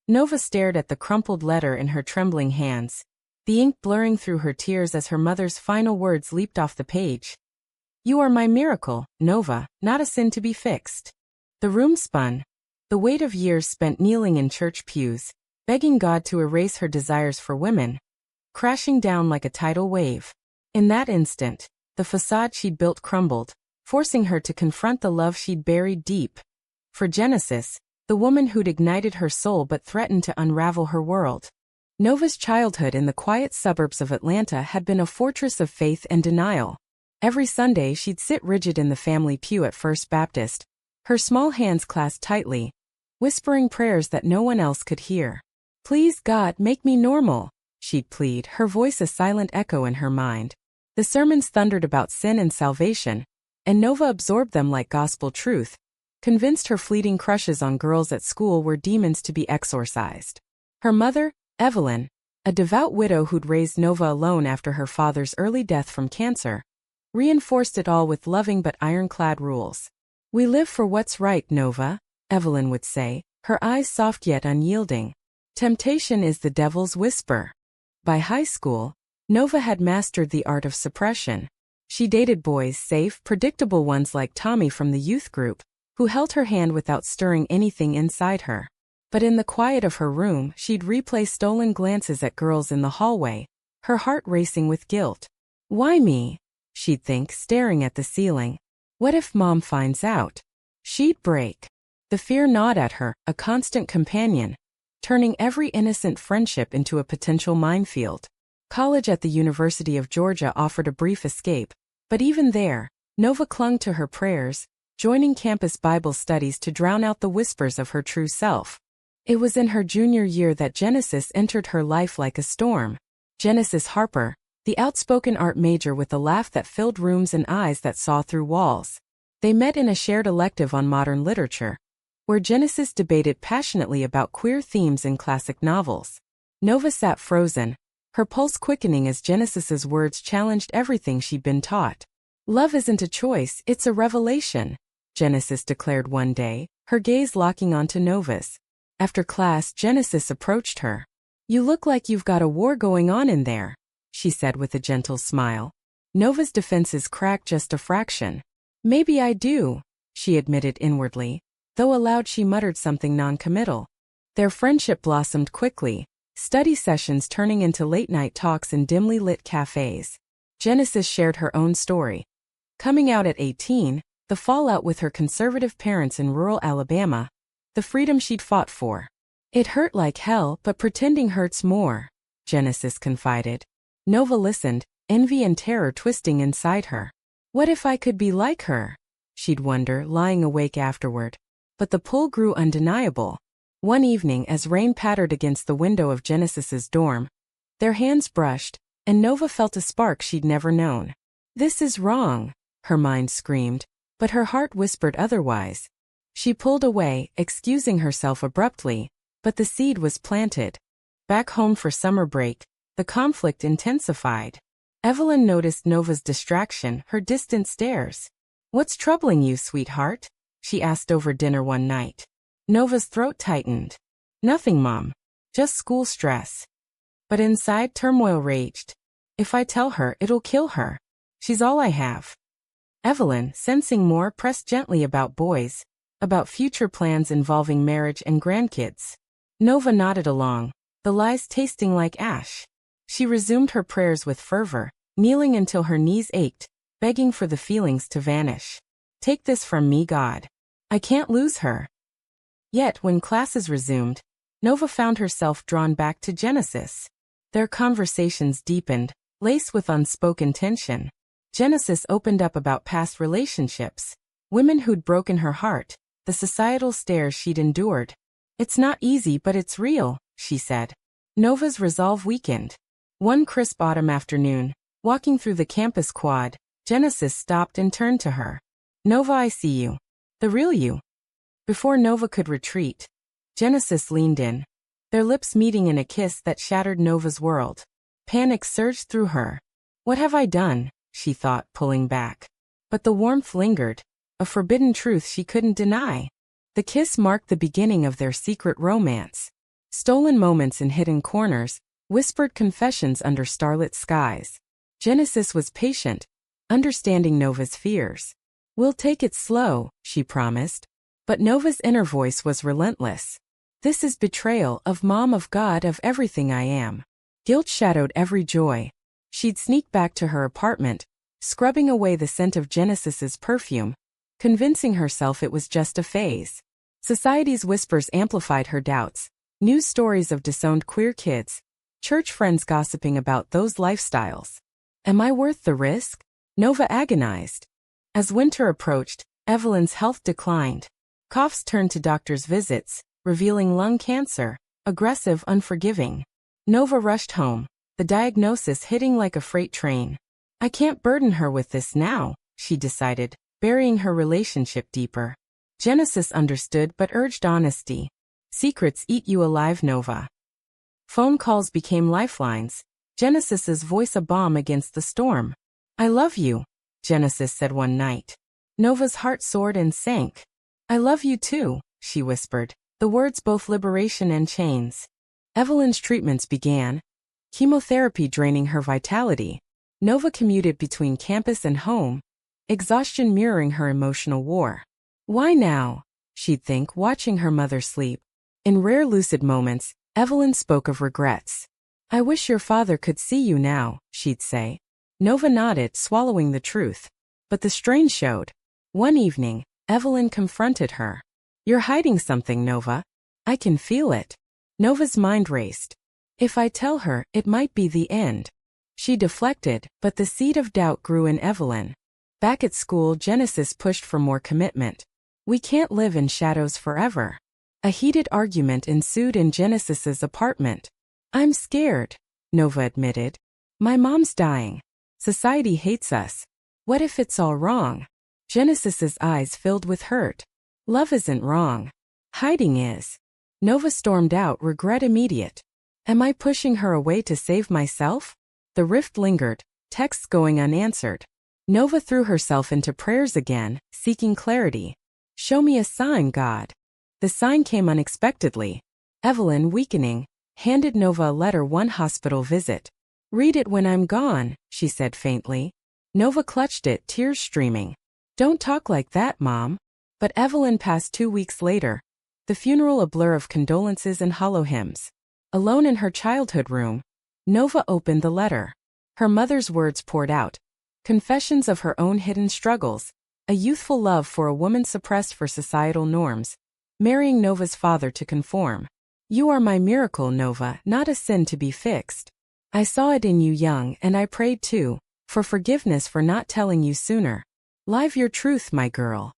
Nova stared at the crumpled letter in her trembling hands, the ink blurring through her tears as her mother's final words leaped off the page. "You are my miracle, Nova, not a sin to be fixed." The room spun. The weight of years spent kneeling in church pews, begging God to erase her desires for women, crashing down like a tidal wave. In that instant, the facade she'd built crumbled, forcing her to confront the love she'd buried deep. For Genesis, the woman who'd ignited her soul but threatened to unravel her world. Nova's childhood in the quiet suburbs of Atlanta had been a fortress of faith and denial. Every Sunday she'd sit rigid in the family pew at First Baptist, her small hands clasped tightly, whispering prayers that no one else could hear. "Please God, make me normal," she'd plead, her voice a silent echo in her mind. The sermons thundered about sin and salvation, and Nova absorbed them like gospel truth, convinced her fleeting crushes on girls at school were demons to be exorcised. Her mother, Evelyn, a devout widow who'd raised Nova alone after her father's early death from cancer, reinforced it all with loving but ironclad rules. "We live for what's right, Nova," Evelyn would say, her eyes soft yet unyielding. "Temptation is the devil's whisper." By high school, Nova had mastered the art of suppression. She dated boys, safe, predictable ones like Tommy from the youth group, who held her hand without stirring anything inside her. But in the quiet of her room, she'd replay stolen glances at girls in the hallway, her heart racing with guilt. "Why me?" she'd think, staring at the ceiling. "What if Mom finds out?" She'd break. The fear gnawed at her, a constant companion, turning every innocent friendship into a potential minefield. College at the University of Georgia offered a brief escape, but even there, Nova clung to her prayers, joining campus Bible studies to drown out the whispers of her true self. It was in her junior year that Genesis entered her life like a storm. Genesis Harper, the outspoken art major with a laugh that filled rooms and eyes that saw through walls. They met in a shared elective on modern literature, where Genesis debated passionately about queer themes in classic novels. Nova sat frozen, her pulse quickening as Genesis's words challenged everything she'd been taught. "Love isn't a choice, it's a revelation," Genesis declared one day, her gaze locking onto Nova's. After class, Genesis approached her. "You look like you've got a war going on in there," she said with a gentle smile. Nova's defenses cracked just a fraction. "Maybe I do," she admitted inwardly, though aloud she muttered something non-committal. Their friendship blossomed quickly, study sessions turning into late-night talks in dimly lit cafes. Genesis shared her own story. Coming out at 18, the fallout with her conservative parents in rural Alabama, the freedom she'd fought for. "It hurt like hell, but pretending hurts more," Genesis confided. Nova listened, envy and terror twisting inside her. "What if I could be like her?" she'd wonder, lying awake afterward. But the pull grew undeniable. One evening, as rain pattered against the window of Genesis's dorm, their hands brushed, and Nova felt a spark she'd never known. "This is wrong," her mind screamed, but her heart whispered otherwise. She pulled away, excusing herself abruptly, but the seed was planted. Back home for summer break, the conflict intensified. Evelyn noticed Nova's distraction, her distant stares. "What's troubling you, sweetheart?" she asked over dinner one night. Nova's throat tightened. "Nothing, Mom. Just school stress." But inside, turmoil raged. "If I tell her, it'll kill her. She's all I have." Evelyn, sensing more, pressed gently about boys, about future plans involving marriage and grandkids. Nova nodded along, the lies tasting like ash. She resumed her prayers with fervor, kneeling until her knees ached, begging for the feelings to vanish. "Take this from me, God. I can't lose her." Yet, when classes resumed, Nova found herself drawn back to Genesis. Their conversations deepened, laced with unspoken tension. Genesis opened up about past relationships, women who'd broken her heart, the societal stares she'd endured. "It's not easy, but it's real," she said. Nova's resolve weakened. One crisp autumn afternoon, walking through the campus quad, Genesis stopped and turned to her. "Nova, I see you. The real you." Before Nova could retreat, Genesis leaned in, their lips meeting in a kiss that shattered Nova's world. Panic surged through her. "What have I done?" she thought, pulling back. But the warmth lingered, a forbidden truth she couldn't deny. The kiss marked the beginning of their secret romance. Stolen moments in hidden corners, whispered confessions under starlit skies. Genesis was patient, understanding Nova's fears. "We'll take it slow," she promised. But Nova's inner voice was relentless. "This is betrayal of Mom, of God, of everything I am." Guilt shadowed every joy. She'd sneak back to her apartment, scrubbing away the scent of Genesis's perfume, convincing herself it was just a phase. Society's whispers amplified her doubts. News stories of disowned queer kids, church friends gossiping about those lifestyles. Am I worth the risk? Nova agonized. As winter approached, Evelyn's health declined. Coughs turned to doctor's visits, revealing lung cancer, aggressive, unforgiving. Nova rushed home, the diagnosis hitting like a freight train. I can't burden her with this now, she decided, burying her relationship deeper. Genesis understood but urged honesty. Secrets eat you alive, Nova. Phone calls became lifelines, Genesis's voice a bomb against the storm. I love you, Genesis said one night. Nova's heart soared and sank. I love you too, she whispered, the words both liberation and chains. Evelyn's treatments began, chemotherapy draining her vitality. Nova commuted between campus and home, exhaustion mirroring her emotional war. Why now? She'd think, watching her mother sleep. In rare lucid moments, Evelyn spoke of regrets. I wish your father could see you now, she'd say. Nova nodded, swallowing the truth. But the strain showed. One evening, Evelyn confronted her. You're hiding something, Nova. I can feel it. Nova's mind raced. If I tell her, it might be the end. She deflected, but the seed of doubt grew in Evelyn. Back at school, Genesis pushed for more commitment. We can't live in shadows forever. A heated argument ensued in Genesis's apartment. I'm scared, Nova admitted. My mom's dying. Society hates us. What if it's all wrong? Genesis's eyes filled with hurt. Love isn't wrong. Hiding is. Nova stormed out, regret immediate. Am I pushing her away to save myself? The rift lingered, texts going unanswered. Nova threw herself into prayers again, seeking clarity. Show me a sign, God. The sign came unexpectedly. Evelyn, weakening, handed Nova a letter one hospital visit. Read it when I'm gone, she said faintly. Nova clutched it, tears streaming. Don't talk like that, Mom. But Evelyn passed 2 weeks later. The funeral a blur of condolences and hollow hymns. Alone in her childhood room, Nova opened the letter. Her mother's words poured out. Confessions of her own hidden struggles. A youthful love for a woman suppressed for societal norms. Marrying Nova's father to conform. You are my miracle, Nova, not a sin to be fixed. I saw it in you young and I prayed too, for forgiveness for not telling you sooner. Live your truth, my girl.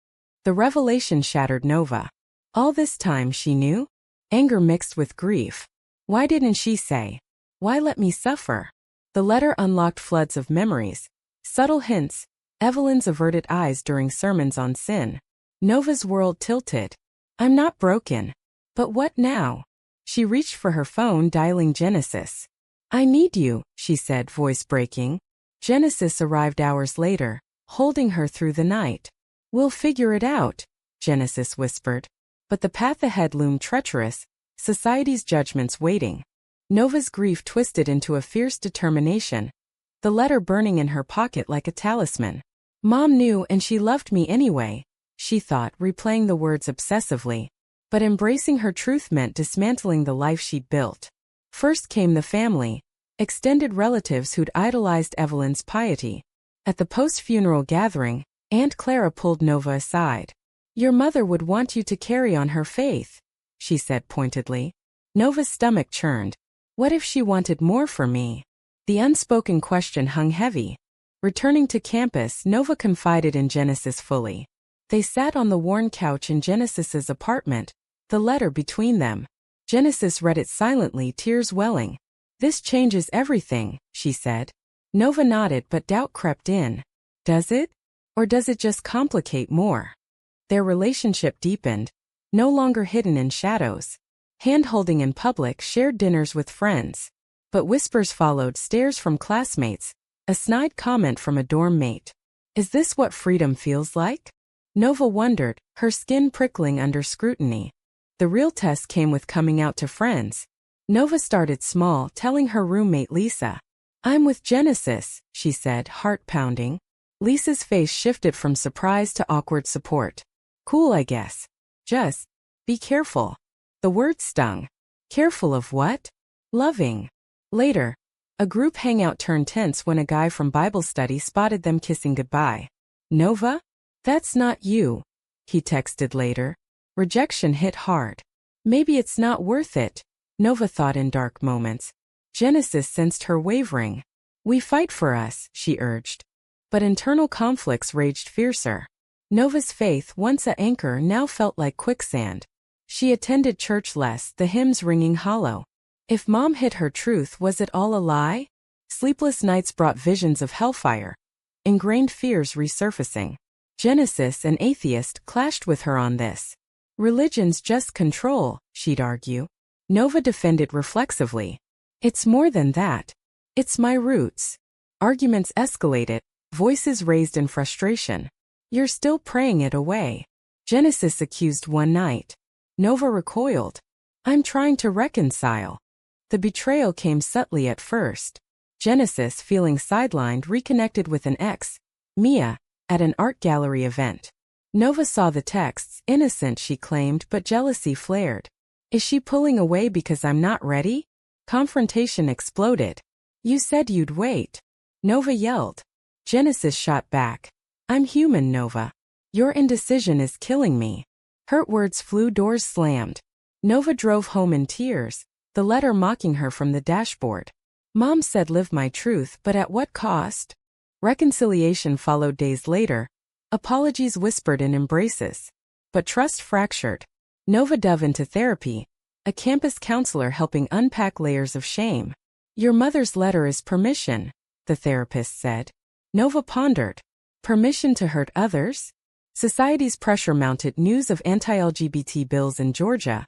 The revelation shattered Nova. All this time she knew? Anger mixed with grief. Why didn't she say? Why let me suffer? The letter unlocked floods of memories. Subtle hints, Evelyn's averted eyes during sermons on sin. Nova's world tilted. I'm not broken. But what now? She reached for her phone, dialing Genesis. I need you, she said, voice breaking. Genesis arrived hours later, holding her through the night. We'll figure it out, Genesis whispered. But the path ahead loomed treacherous, society's judgments waiting. Nova's grief twisted into a fierce determination, the letter burning in her pocket like a talisman. Mom knew and she loved me anyway, she thought, replaying the words obsessively. But embracing her truth meant dismantling the life she'd built. First came the family, extended relatives who'd idolized Evelyn's piety. At the post-funeral gathering, Aunt Clara pulled Nova aside. Your mother would want you to carry on her faith, she said pointedly. Nova's stomach churned. What if she wanted more for me? The unspoken question hung heavy. Returning to campus, Nova confided in Genesis fully. They sat on the worn couch in Genesis's apartment, the letter between them. Genesis read it silently, tears welling. This changes everything, she said. Nova nodded, but doubt crept in. Does it? Or does it just complicate more? Their relationship deepened, no longer hidden in shadows. Hand-holding in public, shared dinners with friends. But whispers followed, stares from classmates, a snide comment from a dorm mate. Is this what freedom feels like? Nova wondered, her skin prickling under scrutiny. The real test came with coming out to friends. Nova started small, telling her roommate Lisa. "I'm with Genesis," she said, heart pounding. Lisa's face shifted from surprise to awkward support. "Cool, I guess. Just be careful." The word stung. Careful of what? Loving. Later, a group hangout turned tense when a guy from Bible study spotted them kissing goodbye. "Nova? That's not you," he texted later. Rejection hit hard. Maybe it's not worth it, Nova thought in dark moments. Genesis sensed her wavering. "We fight for us," she urged. But internal conflicts raged fiercer. Nova's faith, once a anchor, now felt like quicksand. She attended church less, the hymns ringing hollow. If Mom hid her truth, was it all a lie? Sleepless nights brought visions of hellfire. Ingrained fears resurfacing. Genesis, an atheist, clashed with her on this. Religion's just control, she'd argue. Nova defended reflexively. "It's more than that. It's my roots." Arguments escalated, voices raised in frustration. "You're still praying it away," Genesis accused one night. Nova recoiled. "I'm trying to reconcile." The betrayal came subtly at first. Genesis, feeling sidelined, reconnected with an ex, Mia, at an art gallery event. Nova saw the texts, innocent she claimed, but jealousy flared. "Is she pulling away because I'm not ready?" Confrontation exploded. "You said you'd wait," Nova yelled. Genesis shot back. "I'm human, Nova. Your indecision is killing me." Hurt words flew, doors slammed. Nova drove home in tears, the letter mocking her from the dashboard. "Mom said live my truth, but at what cost?" Reconciliation followed days later. Apologies whispered in embraces. But trust fractured. Nova dove into therapy, a campus counselor helping unpack layers of shame. "Your mother's letter is permission," the therapist said. Nova pondered. Permission to hurt others? Society's pressure mounted. News of anti-LGBT bills in Georgia.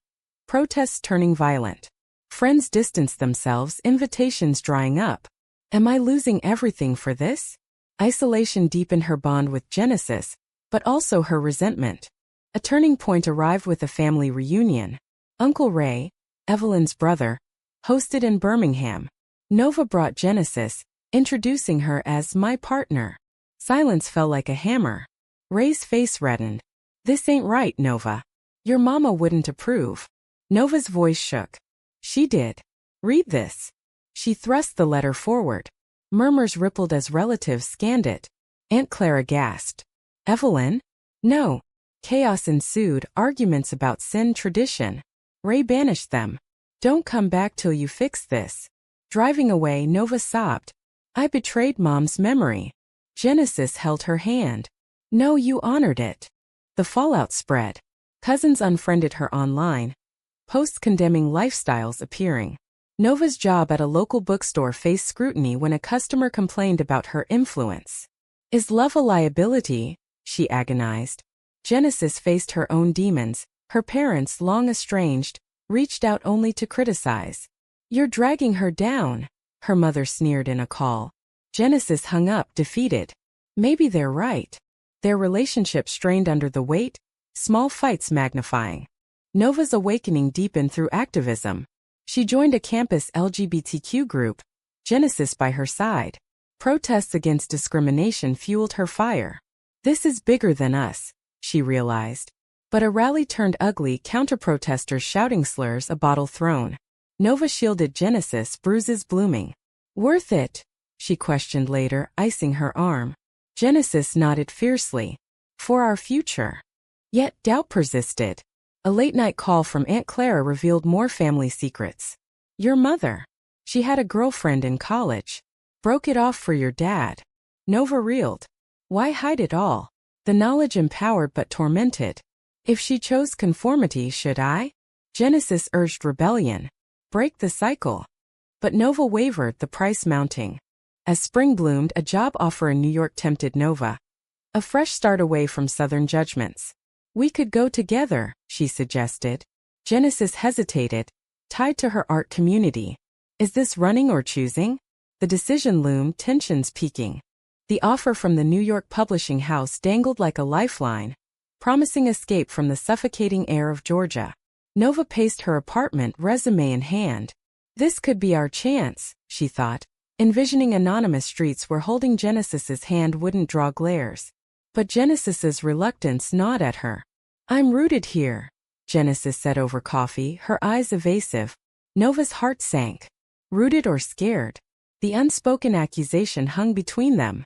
Protests turning violent. Friends distanced themselves, invitations drying up. Am I losing everything for this? Isolation deepened her bond with Genesis, but also her resentment. A turning point arrived with a family reunion. Uncle Ray, Evelyn's brother, hosted in Birmingham. Nova brought Genesis, introducing her as "my partner." Silence fell like a hammer. Ray's face reddened. "This ain't right, Nova. Your mama wouldn't approve." Nova's voice shook. "She did. Read this." She thrust the letter forward. Murmurs rippled as relatives scanned it. Aunt Clara gasped. "Evelyn? No." Chaos ensued, arguments about sin, tradition. Ray banished them. "Don't come back till you fix this." Driving away, Nova sobbed. "I betrayed Mom's memory." Genesis held her hand. "No, you honored it." The fallout spread. Cousins unfriended her online. Posts condemning lifestyles appearing. Nova's job at a local bookstore faced scrutiny when a customer complained about her influence. "Is love a liability?" she agonized. Genesis faced her own demons. Her parents, long estranged, reached out only to criticize. "You're dragging her down," her mother sneered in a call. Genesis hung up, defeated. Maybe they're right. Their relationship strained under the weight, small fights magnifying. Nova's awakening deepened through activism. She joined a campus LGBTQ group, Genesis by her side. Protests against discrimination fueled her fire. "This is bigger than us," she realized. But a rally turned ugly, counter-protesters shouting slurs, a bottle thrown. Nova shielded Genesis, bruises blooming. "Worth it?" she questioned later, icing her arm. Genesis nodded fiercely. "For our future." Yet doubt persisted. A late-night call from Aunt Clara revealed more family secrets. "Your mother. She had a girlfriend in college. Broke it off for your dad." Nova reeled. Why hide it all? The knowledge empowered but tormented. If she chose conformity, should I? Genesis urged rebellion. Break the cycle. But Nova wavered, the price mounting. As spring bloomed, a job offer in New York tempted Nova. A fresh start away from Southern judgments. "We could go together," she suggested. Genesis hesitated, tied to her art community. Is this running or choosing? The decision loomed, tensions peaking. The offer from the New York publishing house dangled like a lifeline, promising escape from the suffocating air of Georgia. Nova paced her apartment, resume in hand. This could be our chance, she thought, envisioning anonymous streets where holding Genesis's hand wouldn't draw glares. But Genesis's reluctance gnawed at her. I'm rooted here, Genesis said over coffee, her eyes evasive. Nova's heart sank. Rooted or scared? The unspoken accusation hung between them.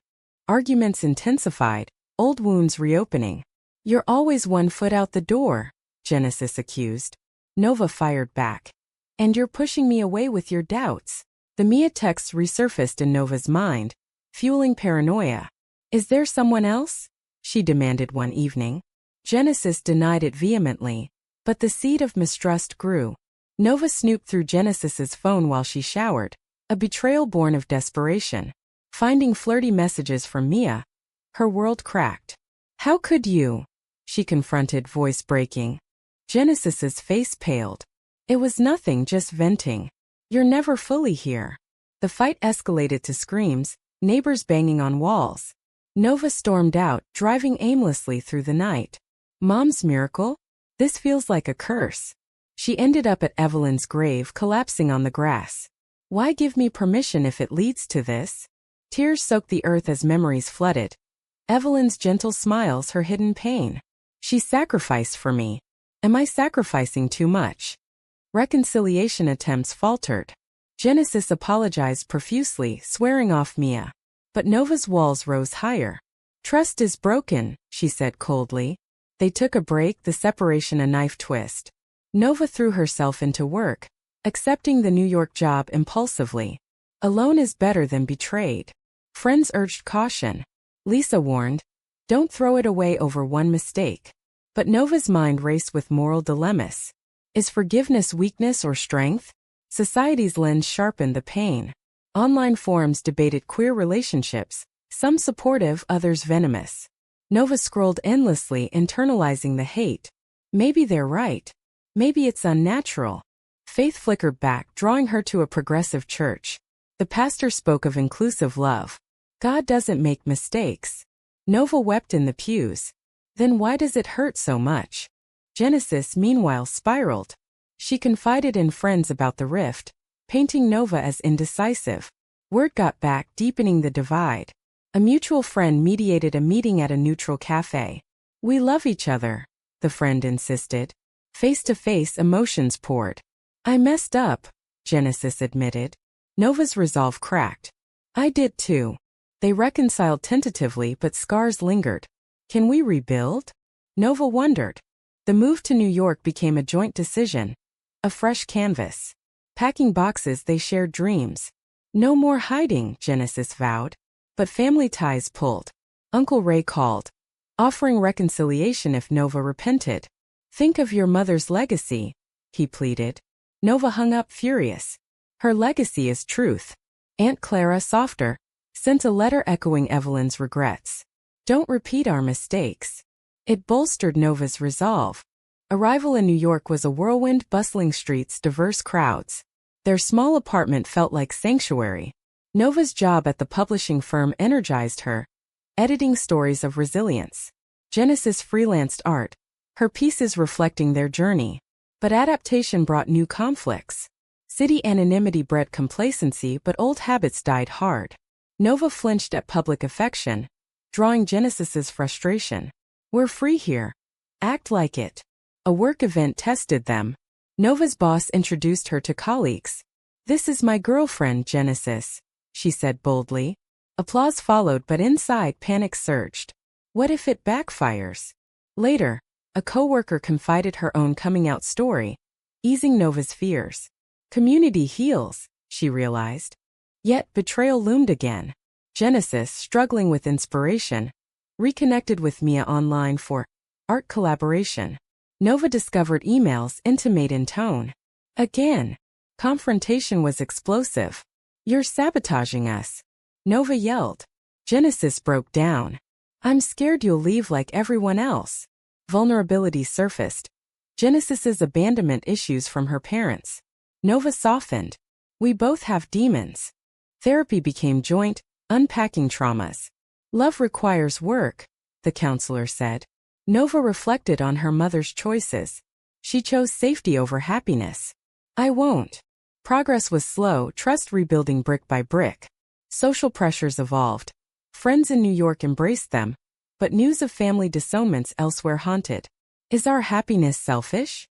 Arguments intensified, old wounds reopening. You're always 1 foot out the door, Genesis accused. Nova fired back. And you're pushing me away with your doubts. The Mia texts resurfaced in Nova's mind, fueling paranoia. Is there someone else? She demanded one evening. Genesis denied it vehemently, but the seed of mistrust grew. Nova snooped through Genesis's phone while she showered, a betrayal born of desperation. Finding flirty messages from Mia, her world cracked. How could you? She confronted, voice breaking. Genesis's face paled. It was nothing, just venting. You're never fully here. The fight escalated to screams, neighbors banging on walls. Nova stormed out, driving aimlessly through the night. Mom's miracle? This feels like a curse. She ended up at Evelyn's grave, collapsing on the grass. Why give me permission if it leads to this? Tears soaked the earth as memories flooded. Evelyn's gentle smiles, her hidden pain. She sacrificed for me. Am I sacrificing too much? Reconciliation attempts faltered. Genesis apologized profusely, swearing off Mia. But Nova's walls rose higher. Trust is broken, she said coldly. They took a break, the separation a knife twist. Nova threw herself into work, accepting the New York job impulsively. Alone is better than betrayed. Friends urged caution. Lisa warned, don't throw it away over one mistake. But Nova's mind raced with moral dilemmas. Is forgiveness weakness or strength? Society's lens sharpened the pain. Online forums debated queer relationships, some supportive, others venomous. Nova scrolled endlessly, internalizing the hate. Maybe they're right. Maybe it's unnatural. Faith flickered back, drawing her to a progressive church. The pastor spoke of inclusive love. God doesn't make mistakes. Nova wept in the pews. Then why does it hurt so much? Genesis, meanwhile, spiraled. She confided in friends about the rift, painting Nova as indecisive. Word got back, deepening the divide. A mutual friend mediated a meeting at a neutral cafe. We love each other, the friend insisted. Face to face, emotions poured. I messed up, Genesis admitted. Nova's resolve cracked. I did too. They reconciled tentatively, but scars lingered. Can we rebuild? Nova wondered. The move to New York became a joint decision. A fresh canvas. Packing boxes, they shared dreams. No more hiding, Genesis vowed. But family ties pulled. Uncle Ray called, offering reconciliation if Nova repented. Think of your mother's legacy, he pleaded. Nova hung up furious. Her legacy is truth. Aunt Clara, softer, sent a letter echoing Evelyn's regrets. Don't repeat our mistakes. It bolstered Nova's resolve. Arrival in New York was a whirlwind, bustling streets, diverse crowds. Their small apartment felt like sanctuary. Nova's job at the publishing firm energized her, editing stories of resilience. Genesis freelanced art, her pieces reflecting their journey. But adaptation brought new conflicts. City anonymity bred complacency, but old habits died hard. Nova flinched at public affection, drawing Genesis's frustration. We're free here. Act like it. A work event tested them. Nova's boss introduced her to colleagues. This is my girlfriend, Genesis, she said boldly. Applause followed, but inside panic surged. What if it backfires? Later, a coworker confided her own coming-out story, easing Nova's fears. Community heals, she realized. Yet betrayal loomed again. Genesis, struggling with inspiration, reconnected with Mia online for art collaboration. Nova discovered emails intimate in tone. Again, confrontation was explosive. You're sabotaging us, Nova yelled. Genesis broke down. I'm scared you'll leave like everyone else. Vulnerability surfaced. Genesis's abandonment issues from her parents. Nova softened. We both have demons. Therapy became joint, unpacking traumas. Love requires work, the counselor said. Nova reflected on her mother's choices. She chose safety over happiness. I won't. Progress was slow, trust rebuilding brick by brick. Social pressures evolved. Friends in New York embraced them, but news of family disownments elsewhere haunted. Is our happiness selfish?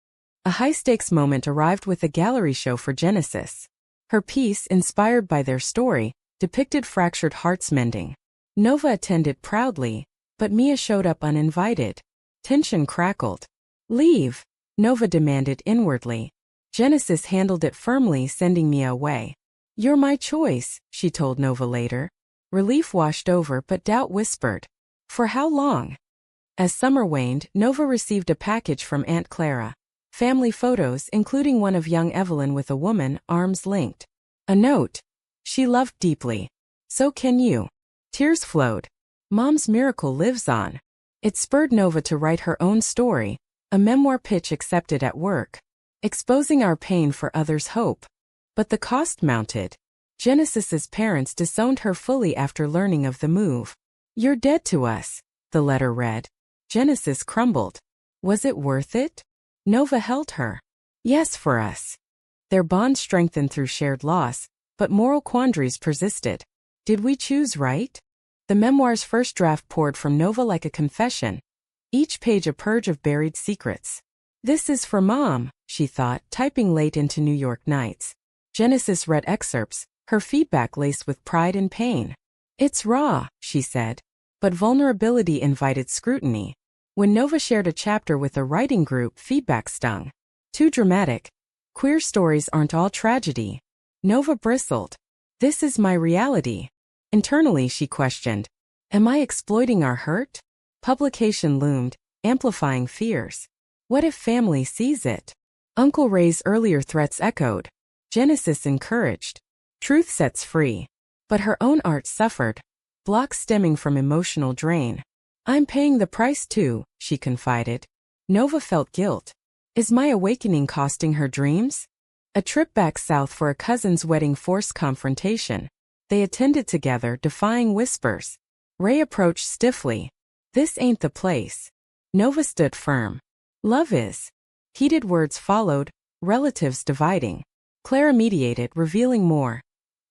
A high-stakes moment arrived with a gallery show for Genesis. Her piece, inspired by their story, depicted fractured hearts mending. Nova attended proudly, but Mia showed up uninvited. Tension crackled. Leave, Nova demanded inwardly. Genesis handled it firmly, sending Mia away. You're my choice, she told Nova later. Relief washed over, but doubt whispered. For how long? As summer waned, Nova received a package from Aunt Clara. Family photos, including one of young Evelyn with a woman, arms linked. A note. She loved deeply. So can you. Tears flowed. Mom's miracle lives on. It spurred Nova to write her own story, a memoir pitch accepted at work. Exposing our pain for others' hope. But the cost mounted. Genesis's parents disowned her fully after learning of the move. You're dead to us, the letter read. Genesis crumbled. Was it worth it? Nova held her. Yes, for us. Their bond strengthened through shared loss, but moral quandaries persisted. Did we choose right? The memoir's first draft poured from Nova like a confession. Each page a purge of buried secrets. This is for Mom, she thought, typing late into New York nights. Genesis read excerpts, her feedback laced with pride and pain. It's raw, she said. But vulnerability invited scrutiny. When Nova shared a chapter with a writing group, feedback stung. Too dramatic. Queer stories aren't all tragedy. Nova bristled. This is my reality. Internally, she questioned. Am I exploiting our hurt? Publication loomed, amplifying fears. What if family sees it? Uncle Ray's earlier threats echoed. Genesis encouraged. Truth sets free. But her own art suffered. Blocks stemming from emotional drain. I'm paying the price too, she confided. Nova felt guilt. Is my awakening costing her dreams? A trip back south for a cousin's wedding forced confrontation. They attended together, defying whispers. Ray approached stiffly. This ain't the place. Nova stood firm. Love is. Heated words followed, relatives dividing. Clara mediated, revealing more.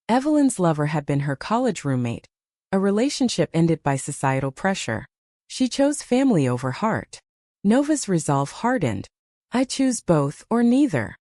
Evelyn's lover had been her college roommate. A relationship ended by societal pressure. She chose family over heart. Nova's resolve hardened. I choose both or neither.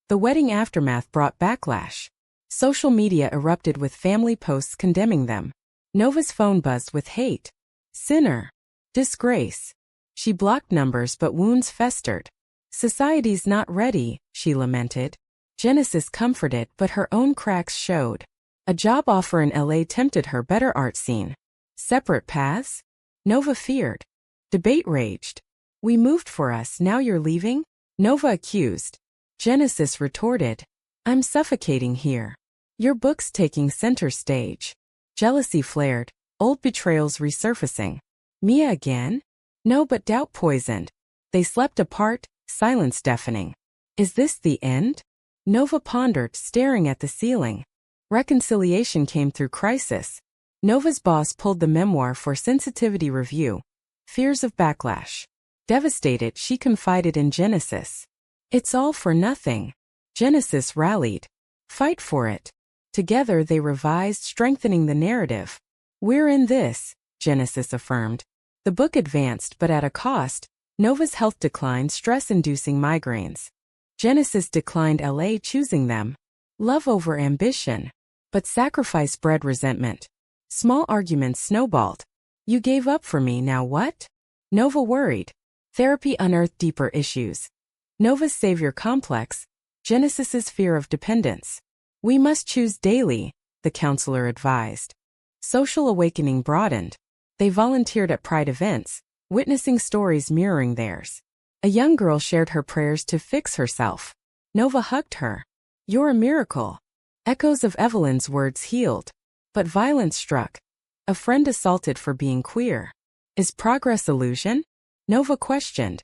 The wedding aftermath brought backlash. Social media erupted with family posts condemning them. Nova's phone buzzed with hate. Sinner. Disgrace. She blocked numbers, but wounds festered. Society's not ready, she lamented. Genesis comforted, but her own cracks showed. A job offer in LA tempted her, better art scene. Separate paths? Nova feared. Debate raged. We moved for us, now you're leaving? Nova accused. Genesis retorted. I'm suffocating here. Your book's taking center stage. Jealousy flared, old betrayals resurfacing. Mia again? No, but doubt poisoned. They slept apart, silence deafening. Is this the end? Nova pondered, staring at the ceiling. Reconciliation came through crisis. Nova's boss pulled the memoir for sensitivity review. Fears of backlash. Devastated, she confided in Genesis. It's all for nothing. Genesis rallied. Fight for it. Together they revised, strengthening the narrative. We're in this, Genesis affirmed. The book advanced, but at a cost. Nova's health declined, stress-inducing migraines. Genesis declined LA, choosing them. Love over ambition. But sacrifice bred resentment. Small arguments snowballed. You gave up for me, now what? Nova worried. Therapy unearthed deeper issues. Nova's savior complex. Genesis's fear of dependence. We must choose daily, the counselor advised. Social awakening broadened. They volunteered at Pride events, witnessing stories mirroring theirs. A young girl shared her prayers to fix herself. Nova hugged her. You're a miracle. Echoes of Evelyn's words healed. But violence struck. A friend assaulted for being queer. Is progress illusion? Nova questioned.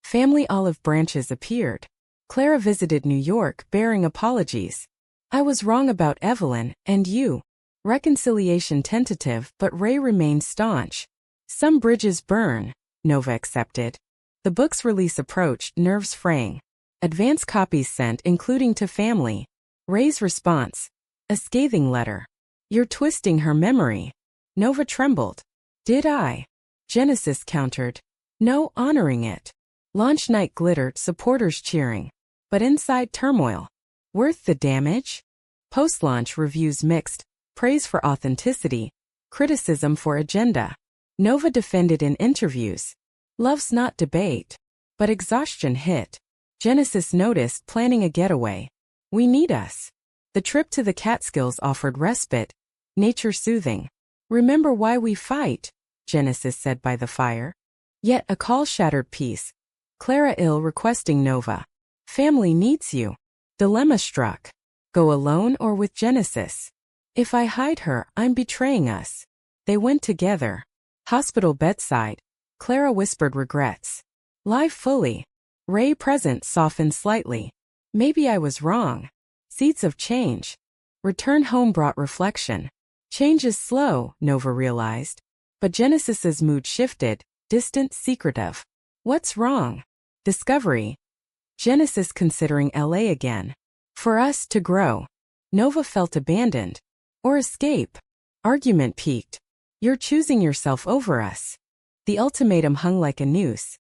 Family olive branches appeared. Clara visited New York, bearing apologies. I was wrong about Evelyn, and you. Reconciliation tentative, but Ray remained staunch. Some bridges burn, Nova accepted. The book's release approached, nerves fraying. Advance copies sent including to family. Ray's response. A scathing letter. You're twisting her memory. Nova trembled. Did I? Genesis countered. No, honoring it. Launch night glittered, supporters cheering. But inside turmoil. Worth the damage? Post-launch reviews mixed. Praise for authenticity. Criticism for agenda. Nova defended in interviews. Love's not debate. But exhaustion hit. Genesis noticed planning a getaway. We need us. The trip to the Catskills offered respite. Nature soothing. Remember why we fight, Genesis said by the fire. Yet a call shattered peace. Clara ill requesting Nova. Family needs you. Dilemma struck. Go alone or with Genesis? If I hide her, I'm betraying us. They went together. Hospital bedside. Clara whispered regrets. Live fully. Ray present softened slightly. Maybe I was wrong. Seeds of change. Return home brought reflection. Change is slow, Nova realized. But Genesis's mood shifted, distant, secretive. What's wrong? Discovery. Genesis considering LA again. For us to grow. Nova felt abandoned. Or escape. Argument peaked. You're choosing yourself over us. The ultimatum hung like a noose.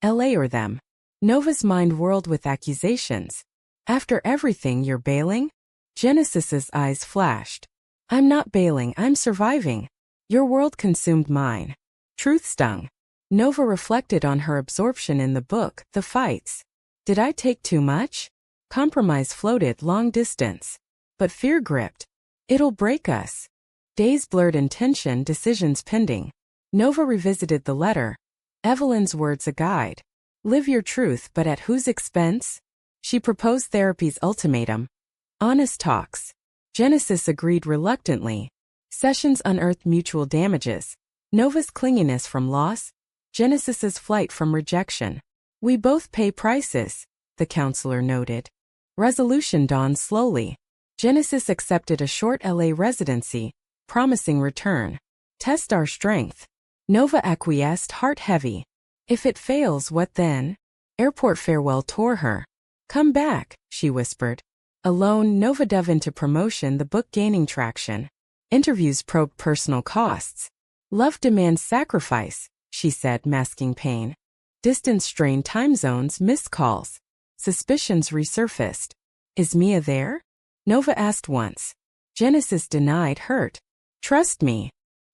LA or them. Nova's mind whirled with accusations. After everything, you're bailing? Genesis's eyes flashed. I'm not bailing, I'm surviving. Your world consumed mine. Truth stung. Nova reflected on her absorption in the book, the fights. Did I take too much? Compromise floated long distance. But fear gripped. It'll break us. Days blurred in tension, decisions pending. Nova revisited the letter. Evelyn's words a guide. Live your truth, but at whose expense? She proposed therapy's ultimatum. Honest talks. Genesis agreed reluctantly. Sessions unearthed mutual damages. Nova's clinginess from loss. Genesis's flight from rejection. We both pay prices, the counselor noted. Resolution dawned slowly. Genesis accepted a short LA residency, promising return. Test our strength. Nova acquiesced, heart heavy. If it fails, what then? Airport farewell tore her. Come back, she whispered. Alone, Nova dove into promotion, the book gaining traction. Interviews probed personal costs. Love demands sacrifice, she said, masking pain. Distance strained, time zones, missed calls. Suspicions resurfaced. Is Mia there? Nova asked once. Genesis denied, hurt. Trust me.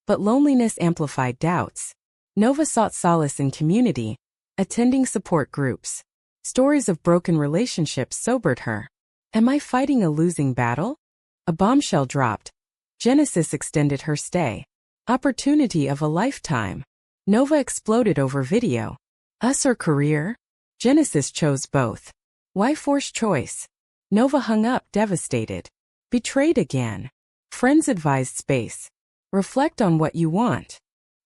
But loneliness amplified doubts. Nova sought solace in community, attending support groups. Stories of broken relationships sobered her. Am I fighting a losing battle? A bombshell dropped. Genesis extended her stay. Opportunity of a lifetime. Nova exploded over video. Us or career? Genesis chose both. Why force choice? Nova hung up, devastated. Betrayed again. Friends advised space. Reflect on what you want.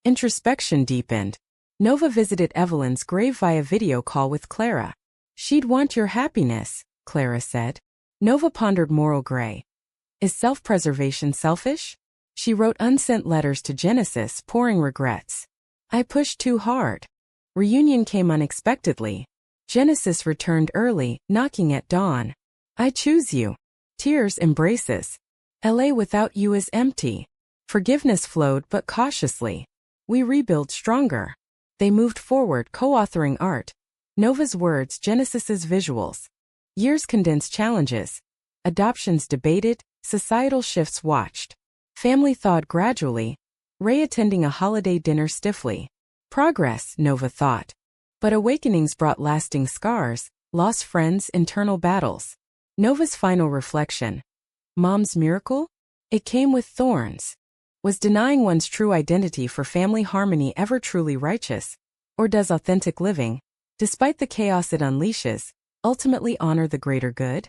Introspection deepened. Nova visited Evelyn's grave via video call with Clara. She'd want your happiness, Clara said. Nova pondered moral gray. Is self-preservation selfish? She wrote unsent letters to Genesis, pouring regrets. I pushed too hard. Reunion came unexpectedly. Genesis returned early, knocking at dawn. I choose you. Tears, embraces. LA without you is empty. Forgiveness flowed, but cautiously. We rebuild stronger. They moved forward, co-authoring art. Nova's words, Genesis's visuals. Years condensed challenges. Adoptions debated, societal shifts watched. Family thawed gradually. Ray attending a holiday dinner stiffly. Progress, Nova thought. But awakenings brought lasting scars, lost friends, internal battles. Nova's final reflection. Mom's miracle? It came with thorns. Was denying one's true identity for family harmony ever truly righteous? Or does authentic living, despite the chaos it unleashes, ultimately honor the greater good?